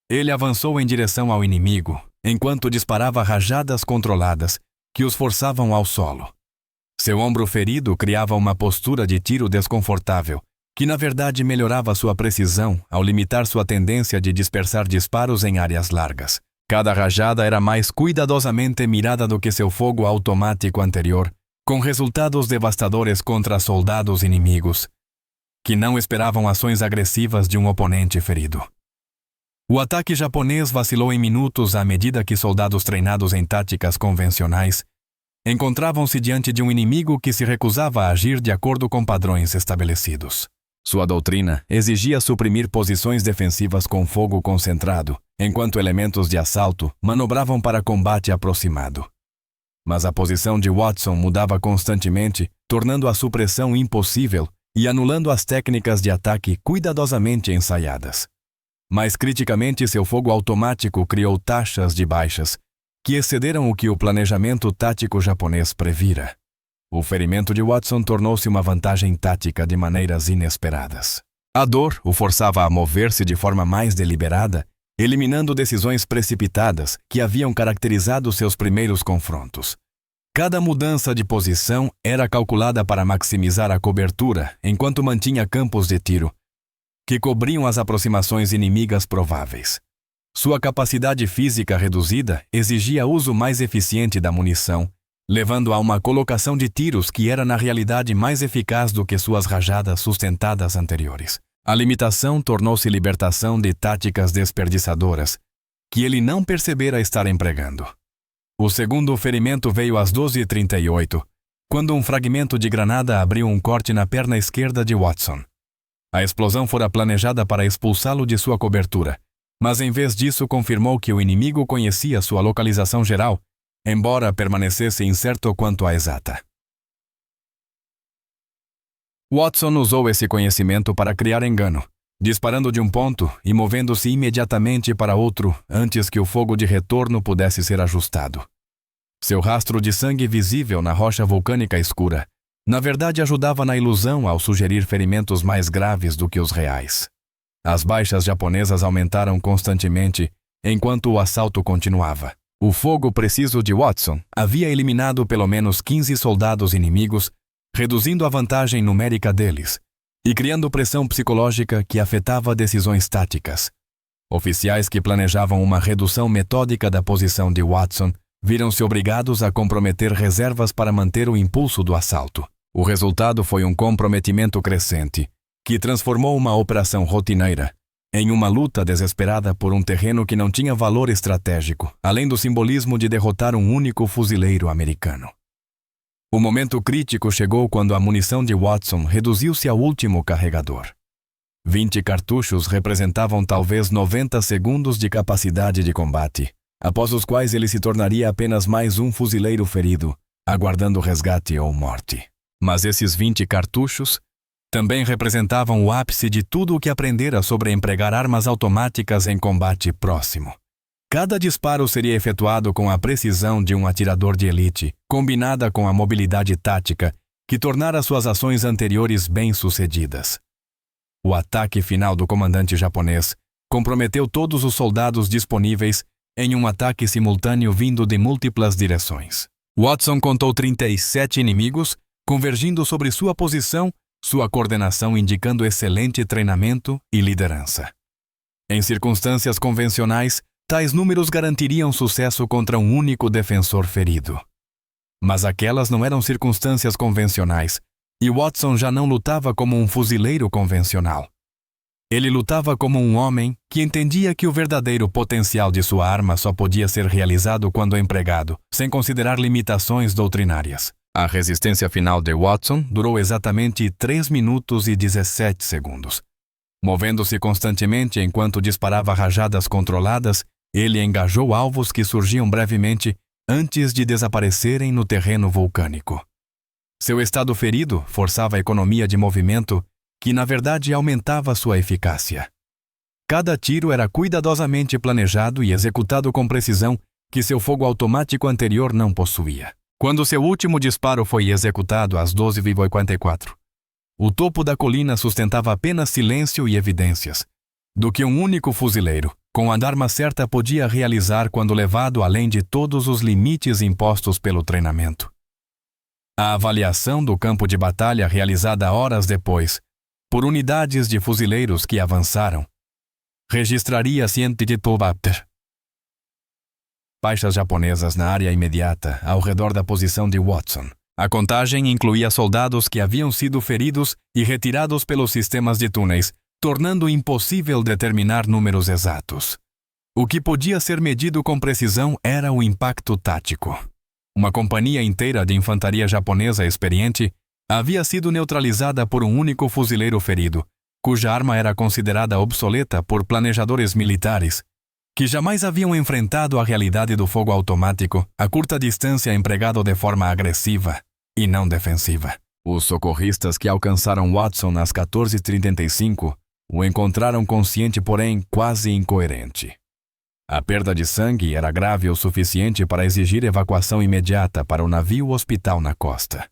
ele avançou em direção ao inimigo, enquanto disparava rajadas controladas que os forçavam ao solo. Seu ombro ferido criava uma postura de tiro desconfortável, que na verdade melhorava sua precisão ao limitar sua tendência de dispersar disparos em áreas largas. Cada rajada era mais cuidadosamente mirada do que seu fogo automático anterior, com resultados devastadores contra soldados inimigos, que não esperavam ações agressivas de um oponente ferido. O ataque japonês vacilou em minutos à medida que soldados treinados em táticas convencionais encontravam-se diante de um inimigo que se recusava a agir de acordo com padrões estabelecidos. Sua doutrina exigia suprimir posições defensivas com fogo concentrado, enquanto elementos de assalto manobravam para combate aproximado. Mas a posição de Watson mudava constantemente, tornando a supressão impossível e anulando as técnicas de ataque cuidadosamente ensaiadas. Mais criticamente, seu fogo automático criou taxas de baixas, que excederam o que o planejamento tático japonês previra. O ferimento de Watson tornou-se uma vantagem tática de maneiras inesperadas. A dor o forçava a mover-se de forma mais deliberada, eliminando decisões precipitadas que haviam caracterizado seus primeiros confrontos. Cada mudança de posição era calculada para maximizar a cobertura enquanto mantinha campos de tiro, que cobriam as aproximações inimigas prováveis. Sua capacidade física reduzida exigia uso mais eficiente da munição, levando a uma colocação de tiros que era na realidade mais eficaz do que suas rajadas sustentadas anteriores. A limitação tornou-se libertação de táticas desperdiçadoras, que ele não percebera estar empregando. O segundo ferimento veio às 12h38, quando um fragmento de granada abriu um corte na perna esquerda de Watson. A explosão fora planejada para expulsá-lo de sua cobertura, mas em vez disso confirmou que o inimigo conhecia sua localização geral, embora permanecesse incerto quanto à exata. Watson usou esse conhecimento para criar engano, disparando de um ponto e movendo-se imediatamente para outro antes que o fogo de retorno pudesse ser ajustado. Seu rastro de sangue visível na rocha vulcânica escura, na verdade ajudava na ilusão ao sugerir ferimentos mais graves do que os reais. As baixas japonesas aumentaram constantemente enquanto o assalto continuava. O fogo preciso de Watson havia eliminado pelo menos 15 soldados inimigos, reduzindo a vantagem numérica deles e criando pressão psicológica que afetava decisões táticas. Oficiais que planejavam uma redução metódica da posição de Watson viram-se obrigados a comprometer reservas para manter o impulso do assalto. O resultado foi um comprometimento crescente, que transformou uma operação rotineira em uma luta desesperada por um terreno que não tinha valor estratégico, além do simbolismo de derrotar um único fuzileiro americano. O momento crítico chegou quando a munição de Watson reduziu-se ao último carregador. 20 cartuchos representavam talvez 90 segundos de capacidade de combate, após os quais ele se tornaria apenas mais um fuzileiro ferido, aguardando resgate ou morte. Mas esses 20 cartuchos também representavam o ápice de tudo o que aprendera sobre empregar armas automáticas em combate próximo. Cada disparo seria efetuado com a precisão de um atirador de elite, combinada com a mobilidade tática que tornara suas ações anteriores bem-sucedidas. O ataque final do comandante japonês comprometeu todos os soldados disponíveis em um ataque simultâneo vindo de múltiplas direções. Watson contou 37 inimigos, convergindo sobre sua posição, sua coordenação indicando excelente treinamento e liderança. Em circunstâncias convencionais, tais números garantiriam sucesso contra um único defensor ferido. Mas aquelas não eram circunstâncias convencionais, e Watson já não lutava como um fuzileiro convencional. Ele lutava como um homem que entendia que o verdadeiro potencial de sua arma só podia ser realizado quando empregado, sem considerar limitações doutrinárias. A resistência final de Watson durou exatamente 3 minutos e 17 segundos. Movendo-se constantemente enquanto disparava rajadas controladas, ele engajou alvos que surgiam brevemente antes de desaparecerem no terreno vulcânico. Seu estado ferido forçava a economia de movimento, que na verdade aumentava sua eficácia. Cada tiro era cuidadosamente planejado e executado com precisão que seu fogo automático anterior não possuía. Quando seu último disparo foi executado às 12h44, o topo da colina sustentava apenas silêncio e evidências, do que um único fuzileiro, com a arma certa, podia realizar quando levado além de todos os limites impostos pelo treinamento. A avaliação do campo de batalha realizada horas depois por unidades de fuzileiros que avançaram, registraria ciente de Tobapter. Baixas japonesas na área imediata, ao redor da posição de Watson. A contagem incluía soldados que haviam sido feridos e retirados pelos sistemas de túneis, tornando impossível determinar números exatos. O que podia ser medido com precisão era o impacto tático. Uma companhia inteira de infantaria japonesa experiente havia sido neutralizada por um único fuzileiro ferido, cuja arma era considerada obsoleta por planejadores militares, que jamais haviam enfrentado a realidade do fogo automático a curta distância empregado de forma agressiva e não defensiva. Os socorristas que alcançaram Watson às 14h35 o encontraram consciente, porém quase incoerente. A perda de sangue era grave o suficiente para exigir evacuação imediata para o navio-hospital na costa.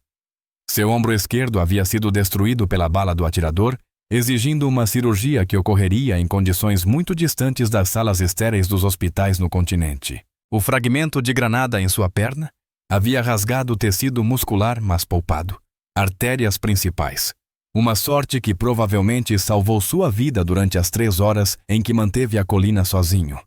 Seu ombro esquerdo havia sido destruído pela bala do atirador, exigindo uma cirurgia que ocorreria em condições muito distantes das salas estéreis dos hospitais no continente. O fragmento de granada em sua perna havia rasgado o tecido muscular, mas poupado artérias principais. Uma sorte que provavelmente salvou sua vida durante as 3 horas em que manteve a colina sozinho.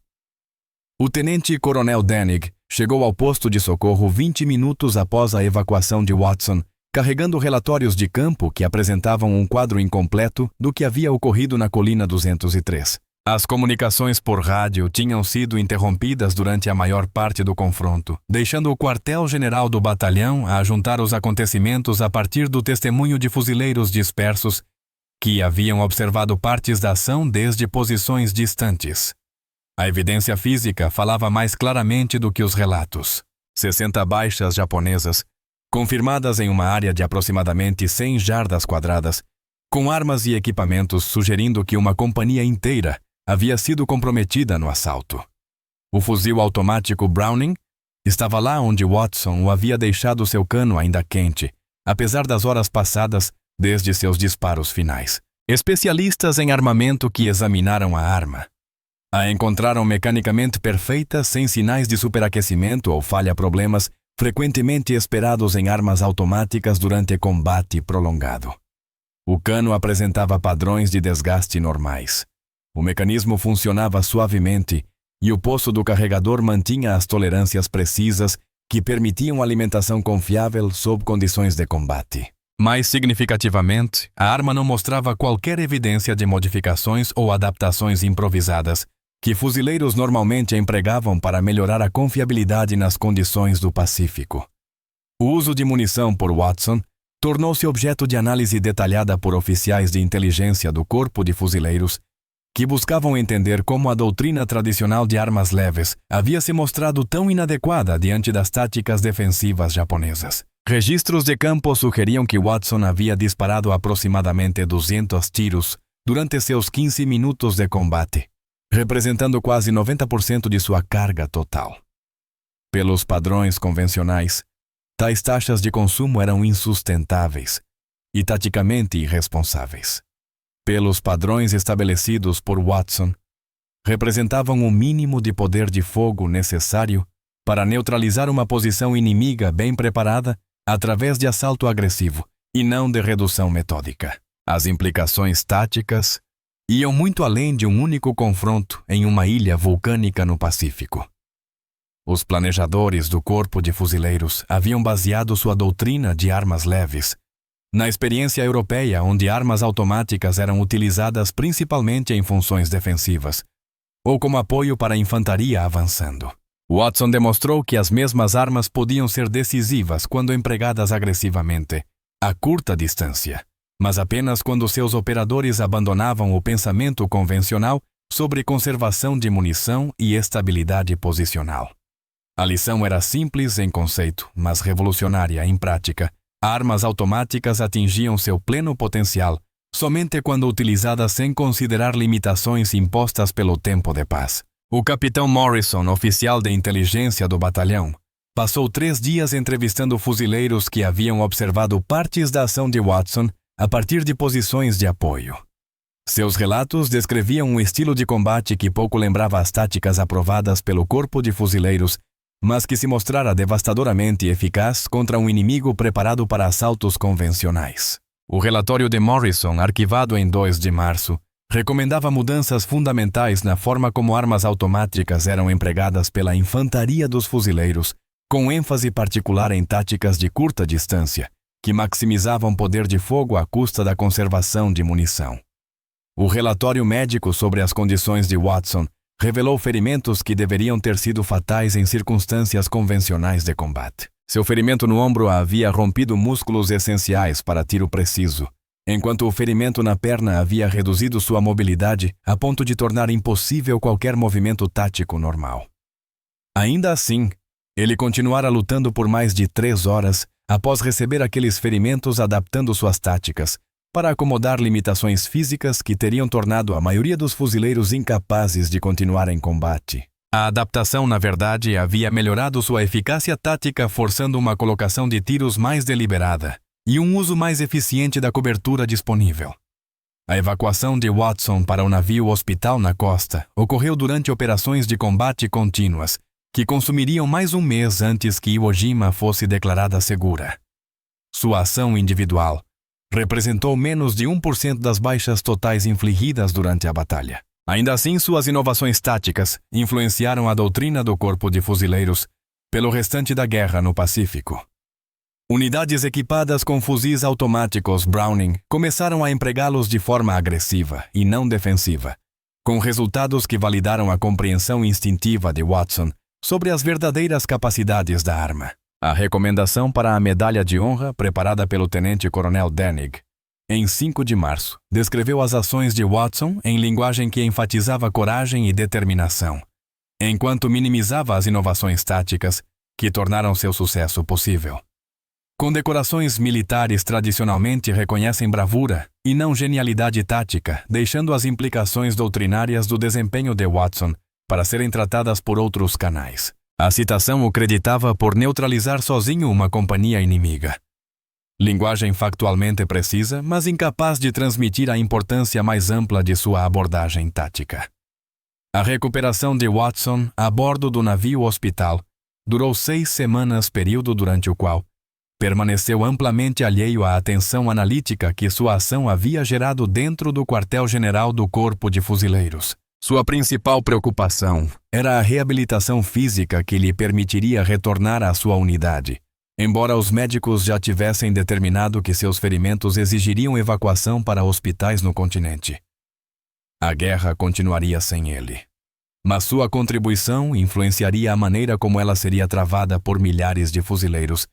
O tenente-coronel Dennig chegou ao posto de socorro 20 minutos após a evacuação de Watson, carregando relatórios de campo que apresentavam um quadro incompleto do que havia ocorrido na colina 203. As comunicações por rádio tinham sido interrompidas durante a maior parte do confronto, deixando o quartel-general do batalhão a juntar os acontecimentos a partir do testemunho de fuzileiros dispersos que haviam observado partes da ação desde posições distantes. A evidência física falava mais claramente do que os relatos. 60 baixas japonesas, confirmadas em uma área de aproximadamente 100 jardas quadradas, com armas e equipamentos sugerindo que uma companhia inteira havia sido comprometida no assalto. O fuzil automático Browning estava lá onde Watson o havia deixado seu cano ainda quente, apesar das horas passadas desde seus disparos finais. Especialistas em armamento que examinaram a arma a encontraram mecanicamente perfeita, sem sinais de superaquecimento ou falha-problemas frequentemente esperados em armas automáticas durante combate prolongado. O cano apresentava padrões de desgaste normais. O mecanismo funcionava suavemente e o poço do carregador mantinha as tolerâncias precisas que permitiam alimentação confiável sob condições de combate. Mais significativamente, a arma não mostrava qualquer evidência de modificações ou adaptações improvisadas que fuzileiros normalmente empregavam para melhorar a confiabilidade nas condições do Pacífico. O uso de munição por Watson tornou-se objeto de análise detalhada por oficiais de inteligência do Corpo de Fuzileiros, que buscavam entender como a doutrina tradicional de armas leves havia se mostrado tão inadequada diante das táticas defensivas japonesas. Registros de campo sugeriam que Watson havia disparado aproximadamente 200 tiros durante seus 15 minutos de combate, representando quase 90% de sua carga total. Pelos padrões convencionais, tais taxas de consumo eram insustentáveis e taticamente irresponsáveis. Pelos padrões estabelecidos por Watson, representavam o mínimo de poder de fogo necessário para neutralizar uma posição inimiga bem preparada através de assalto agressivo e não de redução metódica. As implicações táticas iam muito além de um único confronto em uma ilha vulcânica no Pacífico. Os planejadores do Corpo de Fuzileiros haviam baseado sua doutrina de armas leves na experiência europeia, onde armas automáticas eram utilizadas principalmente em funções defensivas, ou como apoio para a infantaria avançando. Watson demonstrou que as mesmas armas podiam ser decisivas quando empregadas agressivamente, a curta distância, mas apenas quando seus operadores abandonavam o pensamento convencional sobre conservação de munição e estabilidade posicional. A lição era simples em conceito, mas revolucionária em prática. Armas automáticas atingiam seu pleno potencial somente quando utilizadas sem considerar limitações impostas pelo tempo de paz. O capitão Morrison, oficial de inteligência do batalhão, passou 3 dias entrevistando fuzileiros que haviam observado partes da ação de Watson a partir de posições de apoio. Seus relatos descreviam um estilo de combate que pouco lembrava as táticas aprovadas pelo Corpo de Fuzileiros, mas que se mostrara devastadoramente eficaz contra um inimigo preparado para assaltos convencionais. O relatório de Morrison, arquivado em 2 de março, recomendava mudanças fundamentais na forma como armas automáticas eram empregadas pela infantaria dos fuzileiros, com ênfase particular em táticas de curta distância, que maximizavam poder de fogo à custa da conservação de munição. O relatório médico sobre as condições de Watson revelou ferimentos que deveriam ter sido fatais em circunstâncias convencionais de combate. Seu ferimento no ombro havia rompido músculos essenciais para tiro preciso, enquanto o ferimento na perna havia reduzido sua mobilidade a ponto de tornar impossível qualquer movimento tático normal. Ainda assim, ele continuara lutando por mais de 3 horas após receber aqueles ferimentos, adaptando suas táticas para acomodar limitações físicas que teriam tornado a maioria dos fuzileiros incapazes de continuar em combate. A adaptação, na verdade, havia melhorado sua eficácia tática, forçando uma colocação de tiros mais deliberada e um uso mais eficiente da cobertura disponível. A evacuação de Watson para o navio hospital na costa ocorreu durante operações de combate contínuas, que consumiriam mais um mês antes que Iwo Jima fosse declarada segura. Sua ação individual representou menos de 1% das baixas totais infligidas durante a batalha. Ainda assim, suas inovações táticas influenciaram a doutrina do Corpo de Fuzileiros pelo restante da guerra no Pacífico. Unidades equipadas com fuzis automáticos Browning começaram a empregá-los de forma agressiva e não defensiva, com resultados que validaram a compreensão instintiva de Watson sobre as verdadeiras capacidades da arma. A recomendação para a medalha de honra, preparada pelo tenente-coronel Denig, em 5 de março, descreveu as ações de Watson em linguagem que enfatizava coragem e determinação, enquanto minimizava as inovações táticas que tornaram seu sucesso possível. Condecorações militares tradicionalmente reconhecem bravura e não genialidade tática, deixando as implicações doutrinárias do desempenho de Watson para serem tratadas por outros canais. A citação o creditava por neutralizar sozinho uma companhia inimiga. Linguagem factualmente precisa, mas incapaz de transmitir a importância mais ampla de sua abordagem tática. A recuperação de Watson a bordo do navio hospital durou 6 semanas, período durante o qual permaneceu amplamente alheio à atenção analítica que sua ação havia gerado dentro do quartel-general do Corpo de Fuzileiros. Sua principal preocupação era a reabilitação física que lhe permitiria retornar à sua unidade, embora os médicos já tivessem determinado que seus ferimentos exigiriam evacuação para hospitais no continente. A guerra continuaria sem ele, mas sua contribuição influenciaria a maneira como ela seria travada por milhares de fuzileiros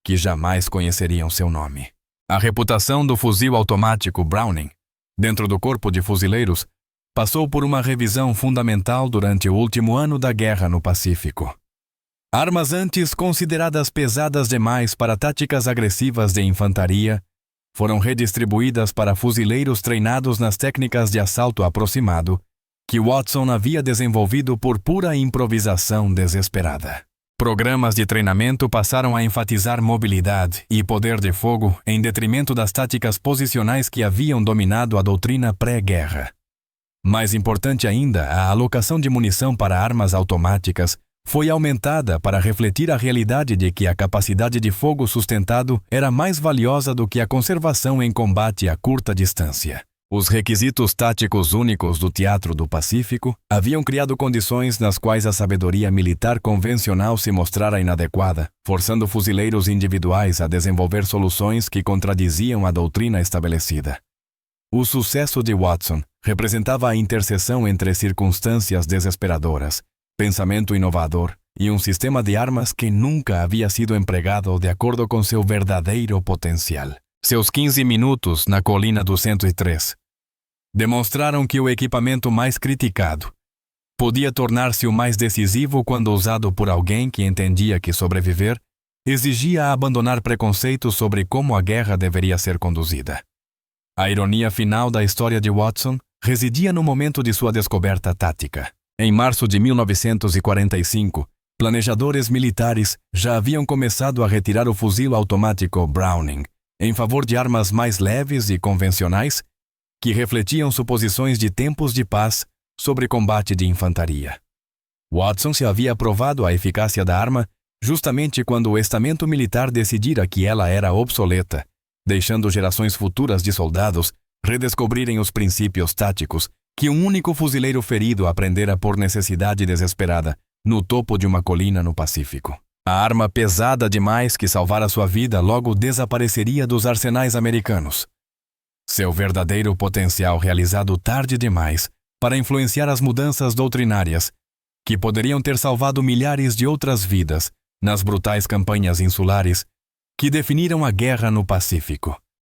que jamais conheceriam seu nome. A reputação do fuzil automático Browning, dentro do Corpo de Fuzileiros, passou por uma revisão fundamental durante o último ano da guerra no Pacífico. Armas antes consideradas pesadas demais para táticas agressivas de infantaria foram redistribuídas para fuzileiros treinados nas técnicas de assalto aproximado que Watson havia desenvolvido por pura improvisação desesperada. Programas de treinamento passaram a enfatizar mobilidade e poder de fogo em detrimento das táticas posicionais que haviam dominado a doutrina pré-guerra. Mais importante ainda, a alocação de munição para armas automáticas foi aumentada para refletir a realidade de que a capacidade de fogo sustentado era mais valiosa do que a conservação em combate a curta distância. Os requisitos táticos únicos do Teatro do Pacífico haviam criado condições nas quais a sabedoria militar convencional se mostrara inadequada, forçando fuzileiros individuais a desenvolver soluções que contradiziam a doutrina estabelecida. O sucesso de Watson representava a interseção entre circunstâncias desesperadoras, pensamento inovador e um sistema de armas que nunca havia sido empregado de acordo com seu verdadeiro potencial. Seus 15 minutos na colina do 103 demonstraram que o equipamento mais criticado podia tornar-se o mais decisivo quando usado por alguém que entendia que sobreviver exigia abandonar preconceitos sobre como a guerra deveria ser conduzida. A ironia final da história de Watson residia no momento de sua descoberta tática. Em março de 1945, planejadores militares já haviam começado a retirar o fuzil automático Browning em favor de armas mais leves e convencionais que refletiam suposições de tempos de paz sobre combate de infantaria. Watson se havia provado a eficácia da arma justamente quando o estamento militar decidira que ela era obsoleta deixando gerações futuras de soldados redescobrirem os princípios táticos que um único fuzileiro ferido aprendera por necessidade desesperada no topo de uma colina no Pacífico. A arma pesada demais que salvara sua vida logo desapareceria dos arsenais americanos. Seu verdadeiro potencial realizado tarde demais para influenciar as mudanças doutrinárias que poderiam ter salvado milhares de outras vidas nas brutais campanhas insulares que definiram a guerra no Pacífico.